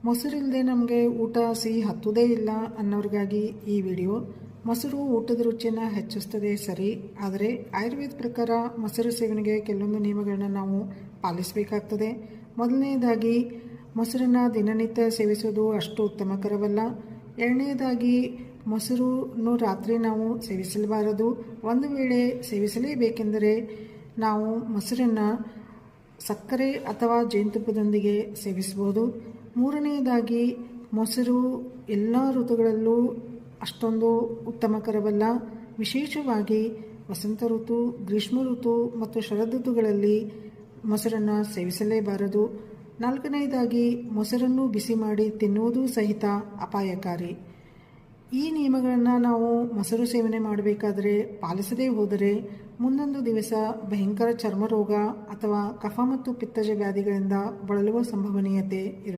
ಮೊಸರಿಲ್ಲದೆ ನಮಗೆ ಊಟ ಸಿಹಿ ಹತ್ತುವುದೇ ಇಲ್ಲ ಅನ್ನೋರಿಗಾಗಿ ಈ ವಿಡಿಯೋ. ಮೊಸರು ಊಟದ ರುಚಿಯನ್ನು ಹೆಚ್ಚಿಸ್ತದೆ ಸರಿ, ಆದರೆ ಆಯುರ್ವೇದ ಪ್ರಕಾರ ಮೊಸರು ಸೇವನೆಗೆ ಕೆಲವೊಂದು ನಿಯಮಗಳನ್ನ ನಾವು ಪಾಲಿಸಬೇಕಾಗ್ತದೆ. ಮೊದಲನೇದಾಗಿ ಮೊಸರನ್ನು ದಿನನಿತ್ಯ ಸೇವಿಸೋದು ಅಷ್ಟು ಉತ್ತಮಕರವಲ್ಲ. ಎರಡನೇದಾಗಿ ಮೊಸರನ್ನು ರಾತ್ರಿ ನಾವು ಸೇವಿಸಲಬಾರದು. ಒಂದು ವೇಳೆ ಸೇವಿಸಲೇಬೇಕೆಂದರೆ ನಾವು ಮೊಸರನ್ನು ಸಕ್ಕರೆ ಅಥವಾ ಜೇನುತುಪ್ಪದೊಂದಿಗೆ ಸೇವಿಸಬಹುದು. ಮೂರನೆಯದಾಗಿ ಮೊಸರು ಎಲ್ಲ ಋತುಗಳಲ್ಲೂ ಅಷ್ಟೊಂದು ಉತ್ತಮಕರವಲ್ಲ. ವಿಶೇಷವಾಗಿ ವಸಂತ ಋತು, ಗ್ರೀಷ್ಮ ಋತು ಮತ್ತು ಶರದೃತುಗಳಲ್ಲಿ ಮೊಸರನ್ನು ಸೇವಿಸಲೇಬಾರದು. ನಾಲ್ಕನೆಯದಾಗಿ ಮೊಸರನ್ನು ಬಿಸಿ ಮಾಡಿ ತಿನ್ನುವುದು ಸಹಿತ ಅಪಾಯಕಾರಿ. ಈ ನಿಯಮಗಳನ್ನು ನಾವು ಮೊಸರು ಸೇವನೆ ಮಾಡಬೇಕಾದರೆ ಪಾಲಿಸದೇ ಹೋದರೆ ಮುಂದೊಂದು ದಿವಸ ಭಯಂಕರ ಚರ್ಮರೋಗ ಅಥವಾ ಕಫ ಮತ್ತು ಪಿತ್ತಜ ವ್ಯಾಧಿಗಳಿಂದ ಬಳಲುವ ಸಂಭವನೀಯತೆ ಇರುತ್ತದೆ.